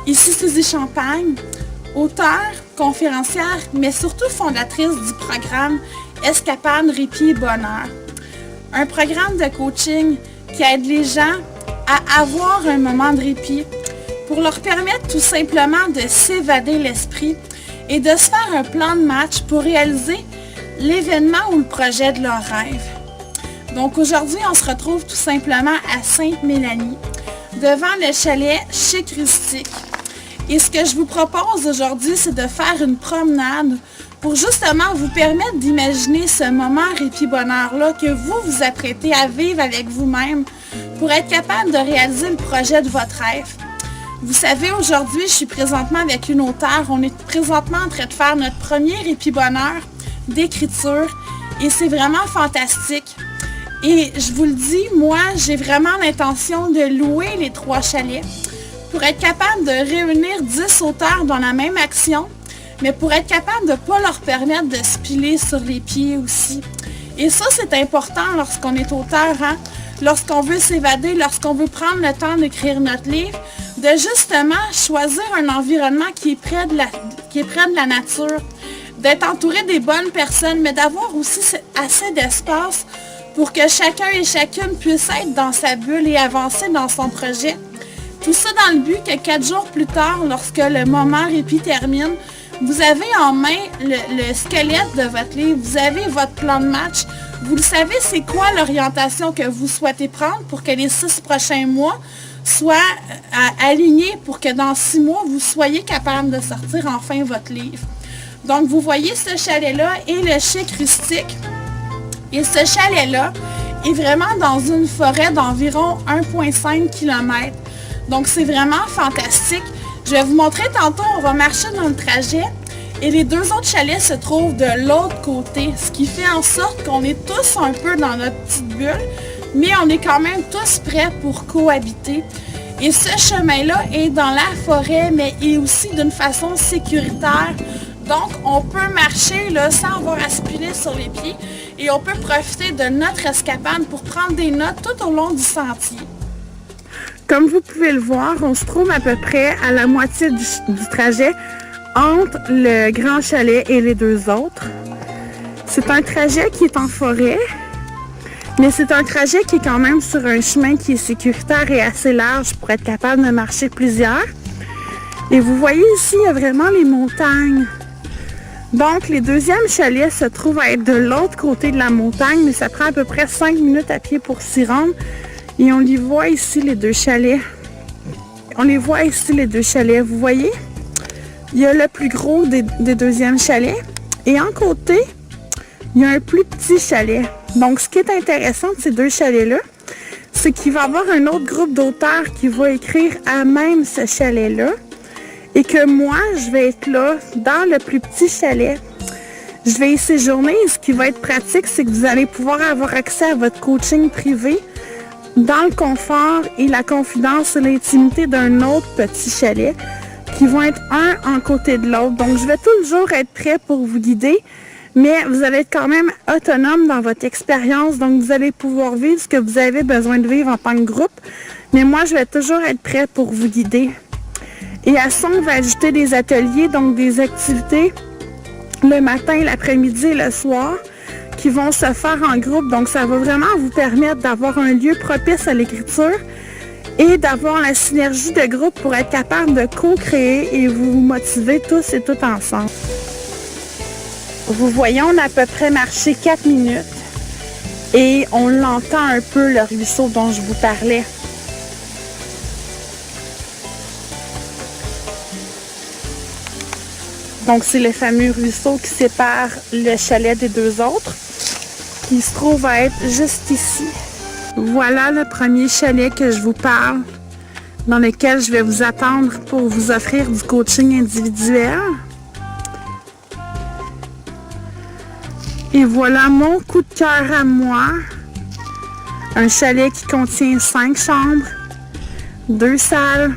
Ici Suzy Champagne, auteure, conférencière, mais surtout fondatrice du programme Escapade, Répit et Bonheur. Un programme de coaching qui aide les gens à avoir un moment de répit pour leur permettre tout simplement de s'évader l'esprit et de se faire un plan de match pour réaliser l'événement ou le projet de leur rêve. Donc aujourd'hui, on se retrouve tout simplement à Sainte-Mélanie, devant le chalet Chic Rustique. Et ce que je vous propose aujourd'hui, c'est de faire une promenade pour justement vous permettre d'imaginer ce moment répit-bonheur-là que vous vous apprêtez à vivre avec vous-même pour être capable de réaliser le projet de votre rêve. Vous savez, aujourd'hui, je suis présentement avec une auteure. On est présentement en train de faire notre premier répit-bonheur d'écriture et c'est vraiment fantastique. Et je vous le dis, moi, j'ai vraiment l'intention de louer les 3 chalets pour être capable de réunir 10 auteurs dans la même action, mais pour être capable de ne pas leur permettre de se piler sur les pieds aussi. Et ça, c'est important lorsqu'on est auteur, hein? Lorsqu'on veut s'évader, lorsqu'on veut prendre le temps d'écrire notre livre, de justement choisir un environnement qui est près de la nature, d'être entouré des bonnes personnes, mais d'avoir aussi assez d'espace pour que chacun et chacune puisse être dans sa bulle et avancer dans son projet. Tout ça dans le but que 4 jours plus tard, lorsque le moment répit termine, vous avez en main le squelette de votre livre, vous avez votre plan de match, vous le savez c'est quoi l'orientation que vous souhaitez prendre pour que les 6 prochains mois soient alignés pour que dans 6 mois, vous soyez capable de sortir enfin votre livre. Donc vous voyez ce chalet-là et le Chic Rustique. Et ce chalet-là est vraiment dans une forêt d'environ 1,5 km. Donc c'est vraiment fantastique. Je vais vous montrer tantôt, on va marcher dans le trajet et les 2 autres chalets se trouvent de l'autre côté, ce qui fait en sorte qu'on est tous un peu dans notre petite bulle, mais on est quand même tous prêts pour cohabiter. Et ce chemin-là est dans la forêt, mais est aussi d'une façon sécuritaire. Donc, on peut marcher là, sans avoir à se piler sur les pieds et on peut profiter de notre escapade pour prendre des notes tout au long du sentier. Comme vous pouvez le voir, on se trouve à peu près à la moitié du trajet entre le grand chalet et les 2 autres. C'est un trajet qui est en forêt, mais c'est un trajet qui est quand même sur un chemin qui est sécuritaire et assez large pour être capable de marcher plusieurs. Et vous voyez ici, il y a vraiment les montagnes. Donc, les 2e chalets se trouvent à être de l'autre côté de la montagne, mais ça prend à peu près 5 minutes à pied pour s'y rendre. Et on les voit ici, les 2 chalets. On les voit ici, les 2 chalets. Vous voyez? Il y a le plus gros des 2e chalets. Et en côté, il y a un plus petit chalet. Donc, ce qui est intéressant de ces 2 chalets-là, c'est qu'il va y avoir un autre groupe d'auteurs qui va écrire à même ce chalet-là. Et que moi, je vais être là, dans le plus petit chalet. Je vais y séjourner. Et ce qui va être pratique, c'est que vous allez pouvoir avoir accès à votre coaching privé dans le confort et la confidence et l'intimité d'un autre petit chalet qui vont être un en côté de l'autre. Donc, je vais toujours être prêt pour vous guider, mais vous allez être quand même autonome dans votre expérience. Donc, vous allez pouvoir vivre ce que vous avez besoin de vivre en tant que groupe. Mais moi, je vais toujours être prêt pour vous guider. Et à ça, on va ajouter des ateliers, donc des activités le matin, l'après-midi et le soir qui vont se faire en groupe. Donc, ça va vraiment vous permettre d'avoir un lieu propice à l'écriture et d'avoir la synergie de groupe pour être capable de co-créer et vous motiver tous et toutes ensemble. Vous voyez, on a à peu près marché 4 minutes et on l'entend un peu, le ruisseau dont je vous parlais. Donc, c'est le fameux ruisseau qui sépare le chalet des 2 autres, qui se trouve à être juste ici. Voilà le premier chalet que je vous parle, dans lequel je vais vous attendre pour vous offrir du coaching individuel. Et voilà mon coup de cœur à moi. Un chalet qui contient 5 chambres, 2 salles,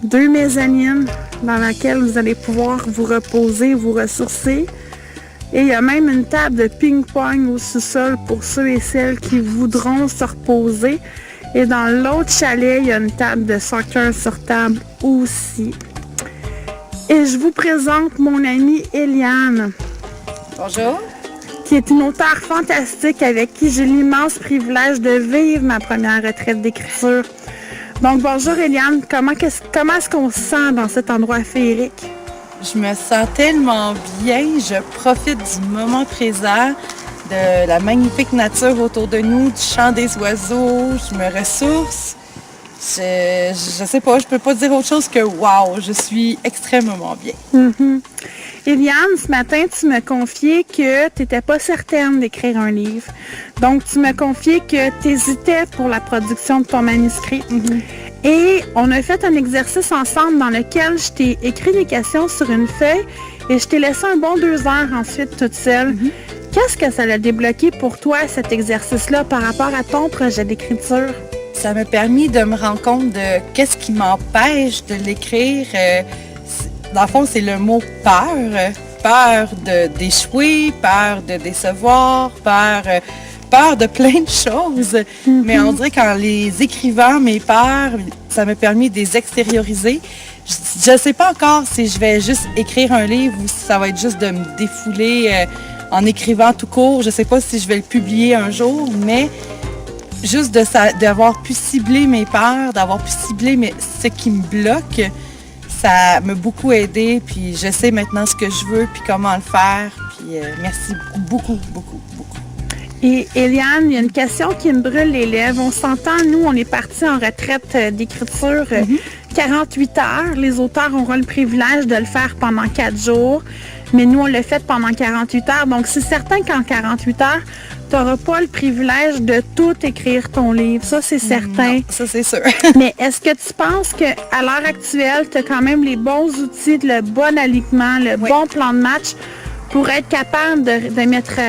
2 mezzanines, dans laquelle vous allez pouvoir vous reposer, vous ressourcer. Et il y a même une table de ping-pong au sous-sol pour ceux et celles qui voudront se reposer Et dans l'autre chalet, il y a une table de soccer sur table aussi. Et je vous présente mon amie Eliane. Bonjour. Qui est une auteure fantastique avec qui j'ai l'immense privilège de vivre ma première retraite d'écriture. Donc bonjour Eliane, comment est-ce qu'on se sent dans cet endroit féerique? Je me sens tellement bien, je profite du moment présent, de la magnifique nature autour de nous, du chant des oiseaux, je me ressource. Je sais pas, je peux pas dire autre chose que wow, je suis extrêmement bien. Mm-hmm. Eliane, ce matin, tu m'as confié que tu n'étais pas certaine d'écrire un livre. Donc, tu m'as confié que tu hésitais pour la production de ton manuscrit. Mm-hmm. Et on a fait un exercice ensemble dans lequel je t'ai écrit des questions sur une feuille et je t'ai laissé un bon 2 heures ensuite toute seule. Mm-hmm. Qu'est-ce que ça a débloqué pour toi, cet exercice-là, par rapport à ton projet d'écriture? Ça m'a permis de me rendre compte de qu'est-ce qui m'empêche de l'écrire. Dans le fond, c'est le mot peur. Peur d'échouer, peur de décevoir, peur de plein de choses. Mm-hmm. Mais on dirait qu'en les écrivant, mes peurs, ça m'a permis de les extérioriser. Je ne sais pas encore si je vais juste écrire un livre ou si ça va être juste de me défouler en écrivant tout court. Je ne sais pas si je vais le publier un jour, mais juste d'avoir pu cibler mes peurs, d'avoir pu cibler ce qui me bloque, ça m'a beaucoup aidé. Puis je sais maintenant ce que je veux, puis comment le faire. Puis merci beaucoup, beaucoup, beaucoup. Et Eliane, il y a une question qui me brûle les lèvres. On s'entend, nous, on est partis en retraite d'écriture 48 heures. Les auteurs auront le privilège de le faire pendant 4 jours. Mais nous, on l'a fait pendant 48 heures. Donc, c'est certain qu'en 48 heures, tu n'auras pas le privilège de tout écrire ton livre. Ça, c'est certain. Non, ça, c'est sûr. Mais est-ce que tu penses qu'à l'heure actuelle, tu as quand même les bons outils, le bon alignement, le bon plan de match pour être capable de mettre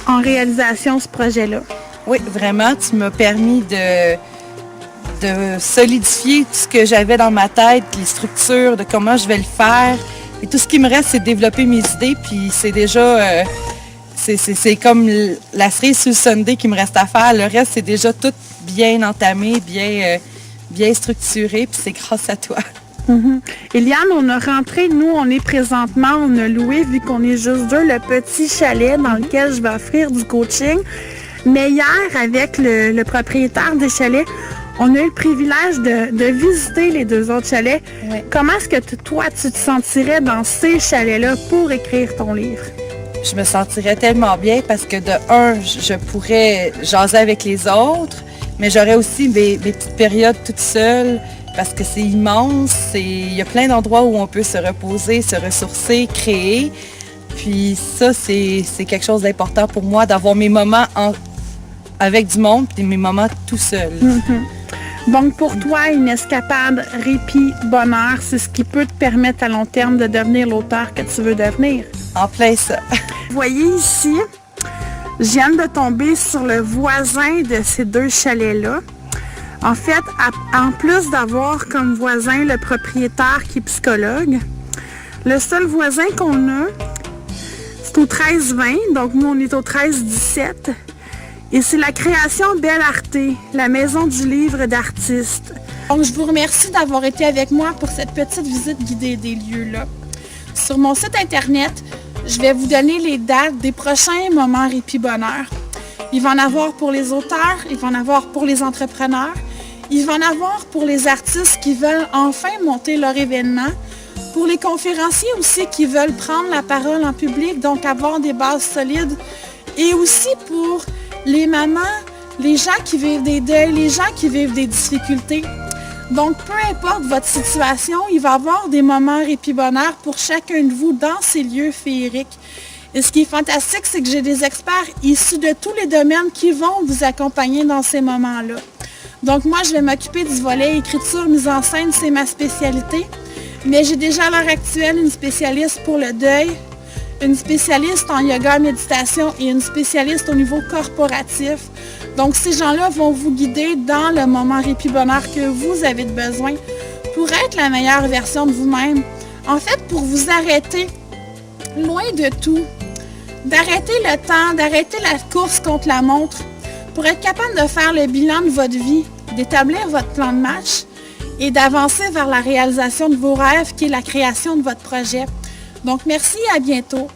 en réalisation ce projet-là? Oui, vraiment. Tu m'as permis de solidifier tout ce que j'avais dans ma tête, les structures, de comment je vais le faire. Et tout ce qui me reste, c'est de développer mes idées. Puis c'est déjà... c'est comme la cerise sur le sundae qui me reste à faire. Le reste, c'est déjà tout bien entamé, bien structuré. Puis c'est grâce à toi. Mm-hmm. Eliane, on a rentré, nous, on est présentement, on a loué, vu qu'on est juste deux, le petit chalet dans lequel je vais offrir du coaching. Mais hier, avec le propriétaire des chalets, on a eu le privilège de visiter les 2 autres chalets. Oui. Comment est-ce que toi, tu te sentirais dans ces chalets-là pour écrire ton livre? Je me sentirais tellement bien parce que de un, je pourrais jaser avec les autres, mais j'aurais aussi mes petites périodes toute seule parce que c'est immense. Il y a plein d'endroits où on peut se reposer, se ressourcer, créer. Puis ça, c'est quelque chose d'important pour moi, d'avoir mes moments avec du monde et mes moments tout seul. Mm-hmm. Donc, pour toi, une escapade, répit, bonheur, c'est ce qui peut te permettre à long terme de devenir l'auteur que tu veux devenir. En plein ça. Vous voyez ici, je viens de tomber sur le voisin de ces 2 chalets-là. En fait, en plus d'avoir comme voisin le propriétaire qui est psychologue, le seul voisin qu'on a, c'est au 13-20, donc nous on est au 13-17. Et c'est la création Belle Arté, la maison du livre d'artistes. Donc, je vous remercie d'avoir été avec moi pour cette petite visite guidée des lieux-là. Sur mon site Internet, je vais vous donner les dates des prochains moments répit bonheur. Il va en avoir pour les auteurs, il va en avoir pour les entrepreneurs, il va en avoir pour les artistes qui veulent enfin monter leur événement, pour les conférenciers aussi qui veulent prendre la parole en public, donc avoir des bases solides, et aussi pour les mamans, les gens qui vivent des deuils, les gens qui vivent des difficultés. Donc, peu importe votre situation, il va y avoir des moments répit bonheur pour chacun de vous dans ces lieux féeriques. Et ce qui est fantastique, c'est que j'ai des experts issus de tous les domaines qui vont vous accompagner dans ces moments-là. Donc, moi, je vais m'occuper du volet écriture, mise en scène, c'est ma spécialité. Mais j'ai déjà à l'heure actuelle une spécialiste pour le deuil, une spécialiste en yoga, méditation et une spécialiste au niveau corporatif. Donc, ces gens-là vont vous guider dans le moment répit bonheur que vous avez besoin pour être la meilleure version de vous-même. En fait, pour vous arrêter loin de tout, d'arrêter le temps, d'arrêter la course contre la montre, pour être capable de faire le bilan de votre vie d'établir votre plan de match et d'avancer vers la réalisation de vos rêves, qui est la création de votre projet. Donc, merci et à bientôt.